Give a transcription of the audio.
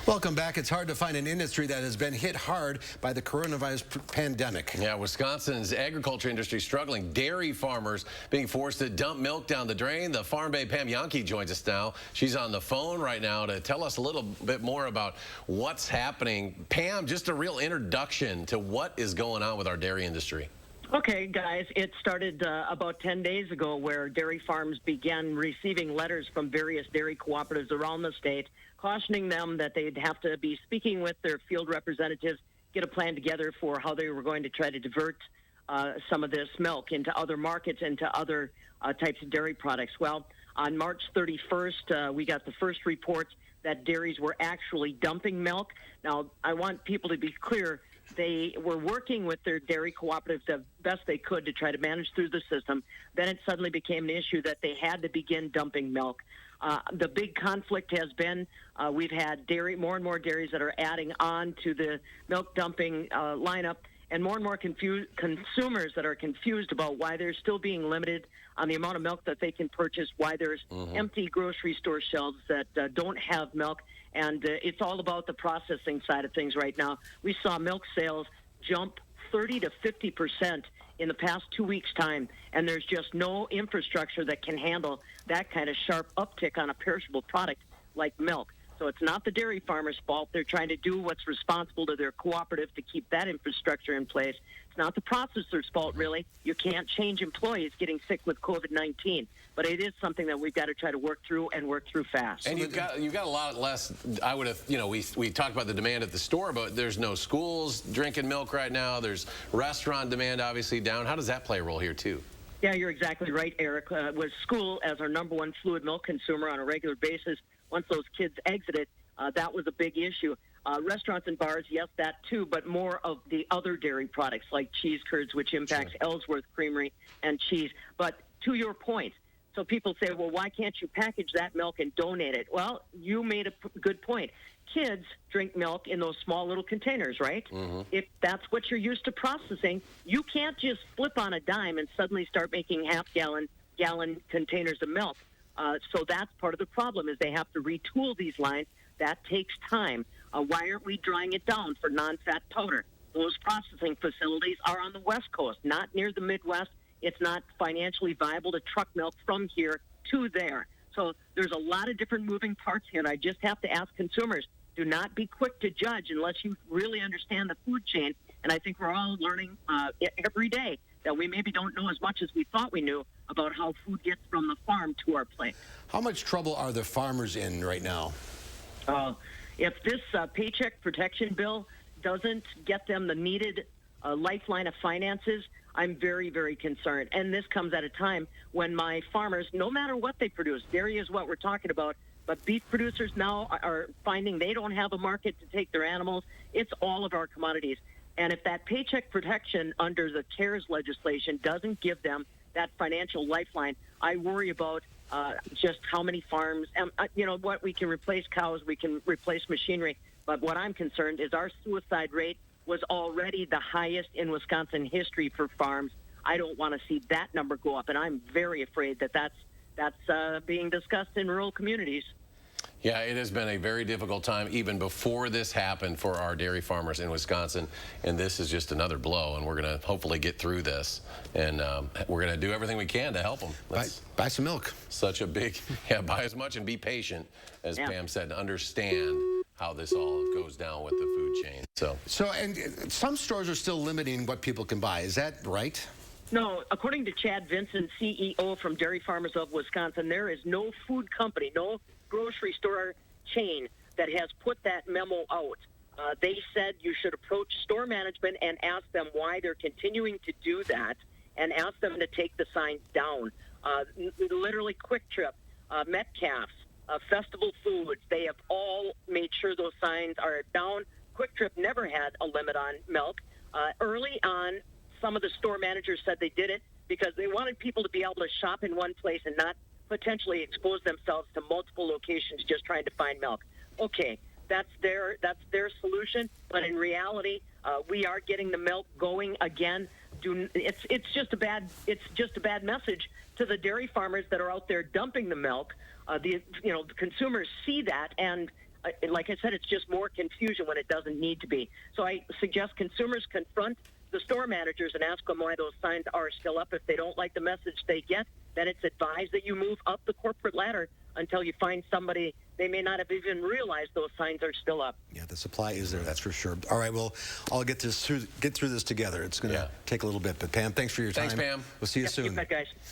Welcome back. It's hard to find an industry that has been hit hard by the coronavirus pandemic. Yeah, Wisconsin's agriculture industry struggling. Dairy farmers being forced to dump milk down the drain. The Farm Bay Pam Jahnke joins us now. She's on the phone right now to tell us a little bit more about what's happening. Pam, just a real introduction to what is going on with our dairy industry. Okay, guys, it started about 10 days ago where dairy farms began receiving letters from various dairy cooperatives around the state cautioning them that they'd have to be speaking with their field representatives, get a plan together for how they were going to try to divert some of this milk into other markets, into other types of dairy products. Well, on March 31st, we got the first reports that dairies were actually dumping milk. Now, I want people to be clear. They were working with their dairy cooperatives the best they could to try to manage through the system. Then it suddenly became an issue that they had to begin dumping milk. The big conflict has been we've had more and more dairies that are adding on to the milk dumping lineup, and more consumers that are confused about why they're still being limited on the amount of milk that they can purchase, why there's empty grocery store shelves that don't have milk. And it's all about the processing side of things right now. We saw milk sales jump 30 to 50% in the past 2 weeks' time, and there's just no infrastructure that can handle that kind of sharp uptick on a perishable product like milk. So it's not the dairy farmers' fault. They're trying to do what's responsible to their cooperative to keep that infrastructure in place. It's not the processor's fault, really. You can't change employees getting sick with COVID-19, but it is something that we've got to try to work through and work through fast. And you've got a lot less. I would have, we talked about the demand at the store, but there's no schools drinking milk right now. There's restaurant demand obviously down. How does that play a role here too? Yeah, you're exactly right, Eric. With school as our number one fluid milk consumer on a regular basis, once those kids exited, that was a big issue. Restaurants and bars, yes, that too, but more of the other dairy products like cheese curds, which impacts Ellsworth Creamery and cheese. But to your point, so people say, well, why can't you package that milk and donate it? Well, you made a good point. Kids drink milk in those small little containers, right? If that's what you're used to processing, you can't just flip on a dime and suddenly start making half-gallon containers of milk. So that's part of the problem is they have to retool these lines. That takes time. Why aren't we drying it down for non-fat powder? Those processing facilities are on the West Coast, not near the Midwest. It's not financially viable to truck milk from here to there. So there's a lot of different moving parts here, and I just have to ask consumers, do not be quick to judge unless you really understand the food chain. And I think we're all learning every day that we maybe don't know as much as we thought we knew about how food gets from the farm to our plate. How much trouble are the farmers in right now? If this paycheck protection bill doesn't get them the needed lifeline of finances, I'm very, very concerned. And this comes at a time when my farmers, no matter what they produce, dairy is what we're talking about, but beef producers now are finding they don't have a market to take their animals. It's all of our commodities. And if that paycheck protection under the CARES legislation doesn't give them that financial lifeline, I worry about just how many farms, we can replace cows, we can replace machinery. But what I'm concerned is our suicide rate was already the highest in Wisconsin history for farms. I don't want to see that number go up, and I'm very afraid that that's being discussed in rural communities. Yeah, it has been a very difficult time even before this happened for our dairy farmers in Wisconsin, and this is just another blow, and we're going to hopefully get through this, and we're going to do everything we can to help them. Buy some milk. Such a big, buy as much and be patient, as Pam said, to understand how this all goes down with the food chain. And some stores are still limiting what people can buy. Is that right? No, according to Chad Vincent, CEO from Dairy Farmers of Wisconsin, there is no food company, no grocery store chain that has put that memo out. They said you should approach store management and ask them why they're continuing to do that and ask them to take the signs down. Literally Quick Trip, Metcalf's, Festival Foods, they have all made sure those signs are down. Quick Trip never had a limit on milk. Early on, some of the store managers said they did it because they wanted people to be able to shop in one place and not potentially expose themselves to multiple locations just trying to find milk. Okay, that's their solution, but in reality, we are getting the milk going again. It's just a bad message to the dairy farmers that are out there dumping the milk. The consumers see that, and like I said, it's just more confusion when it doesn't need to be. So I suggest consumers confront the store managers and ask them why those signs are still up. If they don't like the message they get, then it's advised that you move up the corporate ladder until you find somebody. They may not have even realized those signs are still up. Yeah, the supply is there, that's for sure. All right, well, I'll get through this together. It's going to take a little bit, but Pam, thanks for your time. Thanks, Pam. We'll see you Yep, soon. you bet, guys.